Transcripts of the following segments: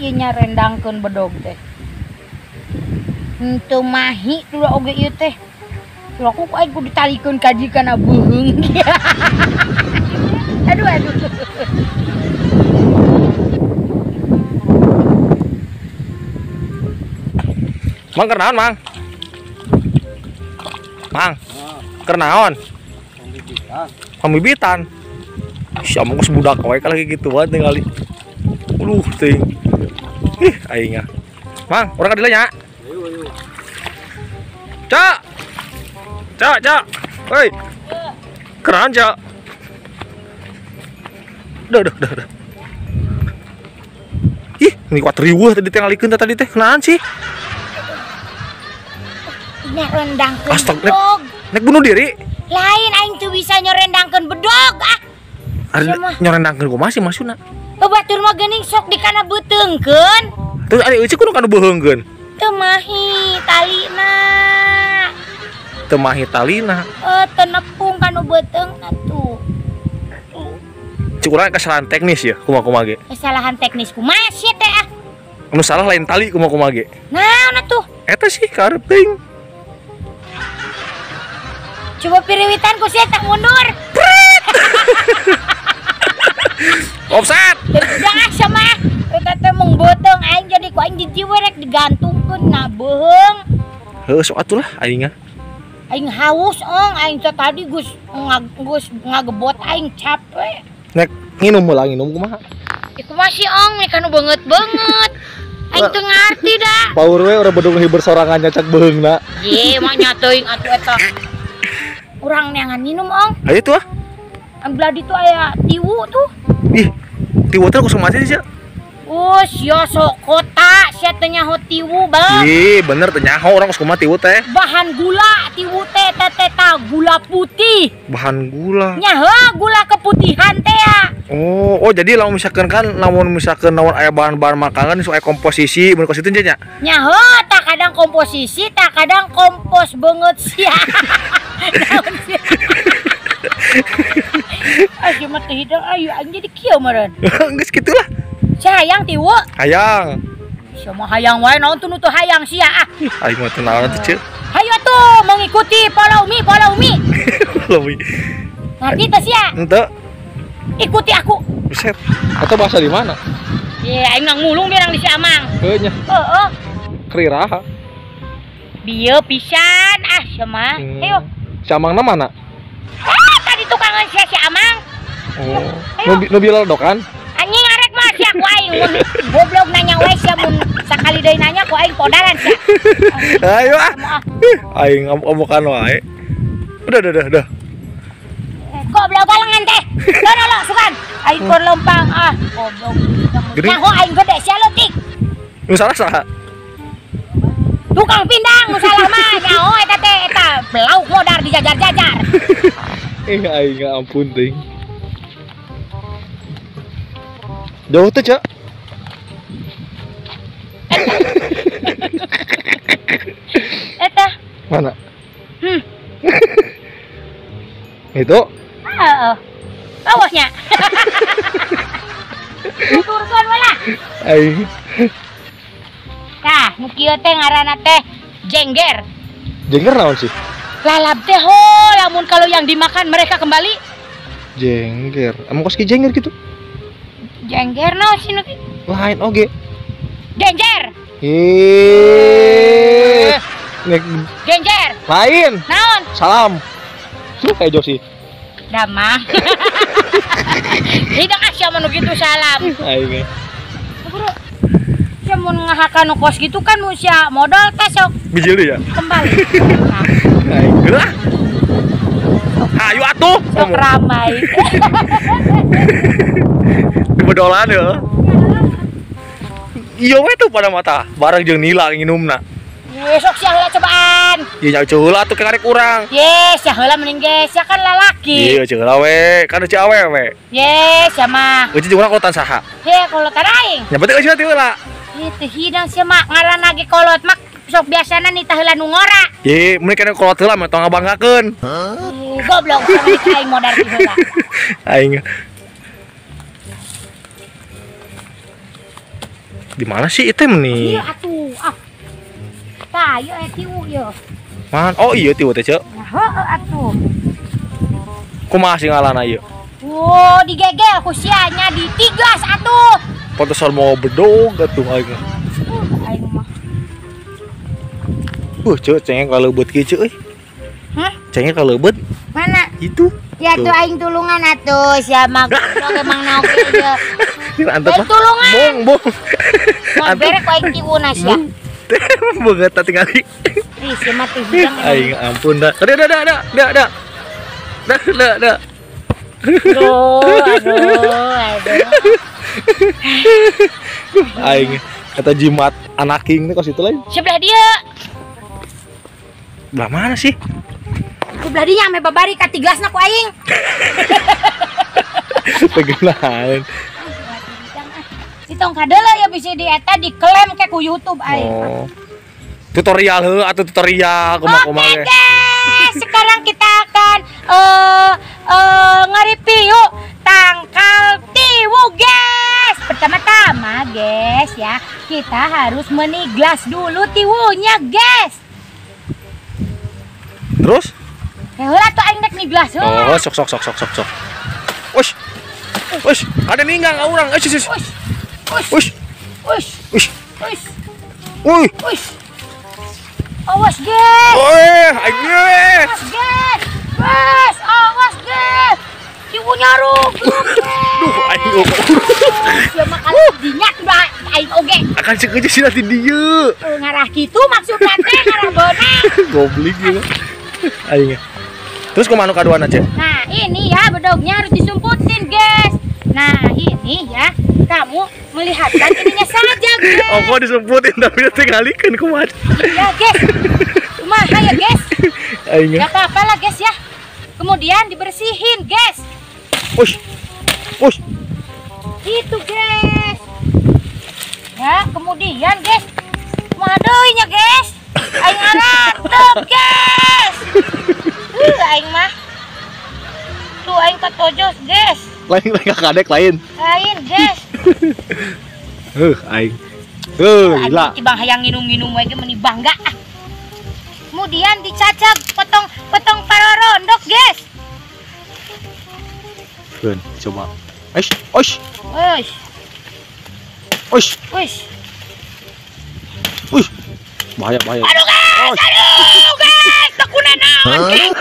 ieu nya rendangkeun bedog teh. Henteu mahi tuh oge ieu teh. Tuh aku aing kudu ditalikeun ka jikana beuheung. Aduh. Mang keur naon, Mang? Mang. Keur naon? Pambibitan. Siapa geus budak wae ka lagi gitu banget ningali. Teuing. Ih, aing ah. Mang, urang ka dieu nya. Ayo. Cak. Cak. Hei. Keran, Cak. Dah. Ih, ini kuat riweuh tadi teh ngalikeun tadi teh. Kenaan sih? Nya rendangkeun Astag, bedog. Nek bunuh diri. Lain aing teu bisa nyorendangkeun bedog ah. Ari nyorendangkeun kumaha sih maksudna? Batur mah geuning sok dikana beuteungkeun. Terus ari eueuh kudu kana beuheungkeun. Teu mahi talina. Teu mahi talina. Teu nepung kanu beuteungna tuh. Cuk urang kesalahan teknis ya, kumaha ge. Kesalahan teknis kumaha sih teh ah? Anu salah lain tali kumaha ge. Naon atuh? Eta sih karep teuing. Coba piriwitan ku sia tak mundur. Offset. Jangan sama. Eta teh mung beuteung aing jadi ku aing dijiwerek digantungkeun na beuheung. Heuh sok atuh lah aing. Aing haus aing teh tadi geus ngagebot aing capek. Nek nginum heula nginum kumaha? Iku masih nih kanu banget. Aing teu ngarti dah. Paur we urang bedog hibur sorangan nyacak beuheungna. Ye, mah nyateuing atuh eta. Urang neangan minum Ayo tuh ah. Ambil di tuh aya tiwu tuh. Ih, tiwu teh kosong mati sih. Sia sok kota sia teh nyaho tiwu bang. Ih, bener teh nyaho urang kos kumaha tiwu teh. Bahan gula tiwu teh teta gula putih. Bahan gula. Nyaho gula keputihan teh ya. Oh jadi lamun misalkan namun aya bahan-bahan makanan soal komposisi mun kos itu nya. Nyaho tak kadang komposisi tak kadang kompos beungeut sia. Naon sia. Ayo mah teh hidang ayo anjing jadi kieu meureun. Geus kitulah. Hayang tiwu. Hayang. Sia mah hayang wae naon tuh nu teu hayang sia ah. Aing mah teu naon teh, Ceu. Hayo tuh mengikuti follow me. Lebih. Ngerti teh sia? Henteu. Ikuti aku. Buset. Atau bahasa di mana? Ye, aing nang ngulung birang di si Amang. Heuh nya. Heeh. Keriraha. Bieu pisan ah sia mah. Ayo. Si Amangna mana? Tadi tukangan sia si Amang. Oh. Nu bilodokan? Anjing arek mah sia ku aing mun goblok nanya we sia mun sakali deui nanya ku aing podalan sia. Ayo ah. Aing omokan wae. Udah. Goblok galengan teh. Lo sukan. Aing keur lempang ah. Goblok. Nyaho aing gede sia leutik. Nu salah. Tukang pindang nu salah mah nyaho eta teh eta lauk modar dijajar-jajar. Aing ampun teuing. Jauh teh, Cak. Eta. Mana? Itu? Heeh. Bawahnya. Turun walah. Aing. Tah, nu kieu teh ngaranna teh jengger. Jengger naon sih? Lalap teh ho, lamun kalau yang dimakan mereka kembali. Jengger. Emang kos ki jengger gitu? Jengger naon sih nu? Lain oge. Genjer. Nek Genjer. lain. Naon? Salam. Suruh kayak Josi. Damah. Hidang asya manu gitu salam. Aing. Bro. Sia mun ngahakan kos gitu kan mun sia modal teh sok Bijil ya? kembali. Aing geus. Ayo atuh. Sok ramai. Dibedolan ya. Iya we tuh pada mata bareng jeung nila nginumna. Ye sok sia heula cobaan. Ieu nya ceula atuh karek urang. Ye sia heula mending ge sia kan lalaki. Iya ceula we, kan eueuh awewe. Ye sia mah. Eueuh jeung urang kolotan saha? Ye kolot aing. Nya beuteung eueuh teh heula. Ye teh hidang sia mah ngaranna ge kolot mak sok biasana nita heula nu ngora. Ye, mun kana kolot heula mah tong ngabanggakeun. Goblok aing modar di heula. Aing. Di mana sih item nih? Iya atuh. Tah, ieu tiwu ieu. Man, oh iya tiwo teh, Cek. Nah, heueuh atuh. Kumaha sih ngalana ieu? Wow, digegel kusianya ditigas atuh. Pantesan mau bedog atuh aing. Aing mah. Cek cengeng kaleubeut kieu, Cek euy. Hah? Cengeng kaleubeut. Mana? Itu. Ya tuh aing tulungan atuh, sia mah goblok emang naoge ieu. Antep mah. Tulungan. Bong. Mau berek ku aing tiwuna sia. Banget tadi kali. Ih, sia mah teh hidang. Aing ampun dah. Dah. Aduh. Aing kata jimat anak king nih kos itu lain. Sebelah dia. Belah mana sih? Sebelah dia ame babari ka tigasna ku aing. Pegelan. Si tong kadeula ya bisa dieta diklaim ke ku YouTube aing. Oh. Tutorial heuh atau tutorial kumaha-kumaha Oke ge. guys, sekarang kita akan nge-review tangkal tiwu guys. Pertama-tama guys ya, kita harus meniglas dulu tiwunya guys. Terus? Heula tuh aing dek niglas heuh. Oh, sok. Wush, ada ninggang ka urang. Wush. Wuy. Awas guys. Aing ge. Awas guys. Guys, awas guys. Tiwunya ruguh guys. Duh, aing opo. Ya makanya dinya udah aing oge. Akan sekeje sih nanti dieu. Ngarah gitu maksudna teh ngarah beunang. Goblik gitu. Aing. Terus kumaha nu kaduana, Cek? Nah, ini ya bedognya harus disumputin, guys. Nah, ini ya. Kamu melihatkan ininya saja, guys. Oh, kok disumputin tapi nanti ngalikeun kumaha? Iya, guys. Kumaha ya, guys? Aing. Gak apa-apa lah, guys ya. Kemudian dibersihin, guys. Wush. Itu, guys. Ya, kemudian, guys. Kumaha deui nya, guys? Aing ngarantep, guys. Aing mah. Tuh aing katojos, guys. Lain kadek lain. Lain, guys. Aing. Gila. Tibang hayang nginum-nginum we ge meuni bangga. Kemudian dicacak potong parorondok, guys. Keun, coba. Eish. Bahaya. Aduh, guys. Tekuna naon, guys.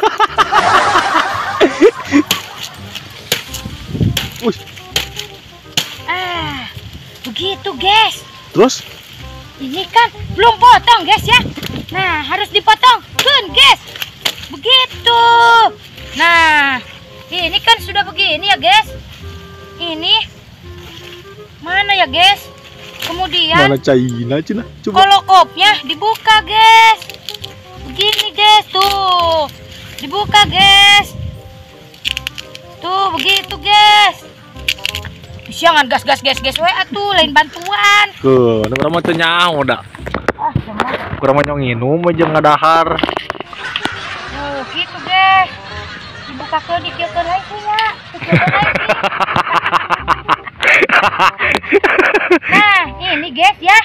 Begitu, guys. Terus? Ini kan belum potong, guys ya. Nah, harus dipotong, guys. Begitu. Nah, ini kan sudah begini ya, guys. Ini mana ya, guys? Kemudian Mana China, coba. kolokopnya dibuka, guys. Begini, guys, tuh. Dibuka, guys. Tuh, begitu, guys. Jangan gas we atuh, lain bantuan. Keun, urang mah teu nyaho da. Kurang mah nginum aja ngadahar. Gitu, guys. Dibukakeun dikeukeun lagi nya. Nah, ini guys ya.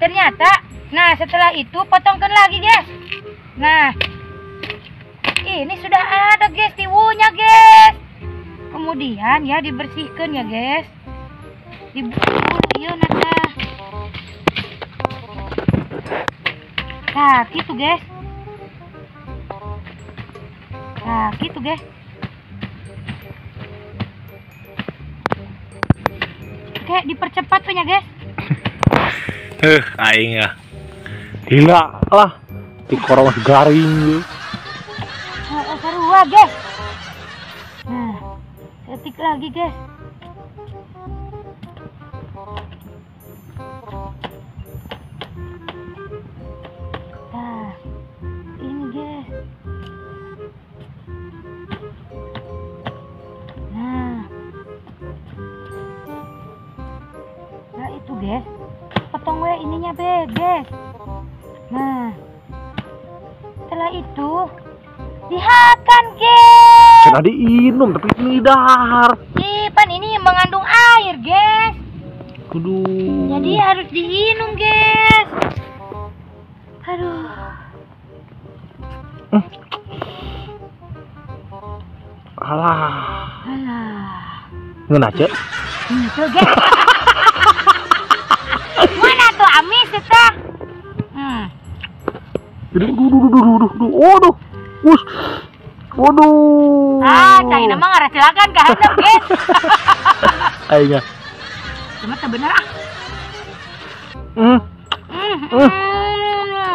Ternyata, nah setelah itu potongkan lagi, guys. Nah, ini sudah ada, guys, tiwunya, guys. Kemudian ya dibersihkan ya, guys. Iya nata. Nah, gitu, guys. Oke, dipercepat punya, guys. Aing ya. Gila lah. Di korong garing. Sarua, guys. Nah, ketik lagi, guys. Nah, ini, guys. Nah, itu, guys. Potong we ininya, guys. Nah, setelah itu dihakan, guys. Kena diinum tapi ini dahar. Pan ini mengandung air, guys. Aduh. Jadi harus diinum, guys. Aduh. Alah. Alah. Ngeuna, Cek? Itu, guys. Mana tuh amis itu? Duh. Waduh. Wush. Waduh. Cai nama ngarah silakan ke handap, guys. Aing. Cuma bener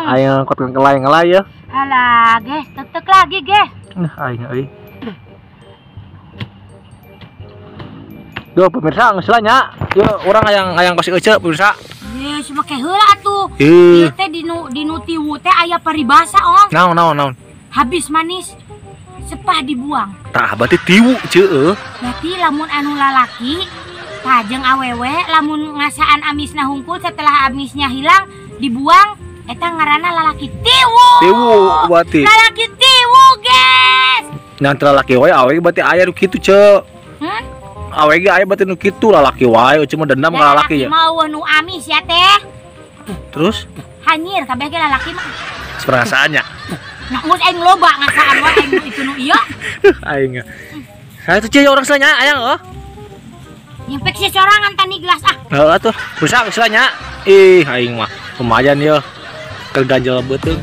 Aing angkot ngelay ya. Alah, guys, tetek lagi, guys. Aing euy. Duh, pemirsa ngeselanya. Yuk, orang ayang kasih ece, pemirsa. Yes, make heula atuh. Ieu Ieu teh dinu tiwu teh aya paribasa, Ong. Naon. Habis manis sepah dibuang. Tah berarti tiwu ceueuh. Berarti lamun anu lalaki pajeng awewe lamun ngasaan amisna hungkul setelah amisnya hilang dibuang eta ngaranna lalaki tiwu. Tiwu berarti. Lalaki tiwu, guys. Nyantara laki wae awe berarti aya nu kitu, Cek. Awe ge aya berarti nu kitu lalaki wae cuma dendam ka lalaki ya. Mau nu amis ya teh. Terus Hanyir kabeh ge lalaki mah. perasaannya. Nah, mus aing loba ngasaan wae aing itu nu ieu. Aing. Saya tuh cie orang selanya ayang Nyempek si sorangan tani gelas ah. Heeh atuh, rusak selanya. Ih, aing mah lumayan ya. Kerganjel beuteung.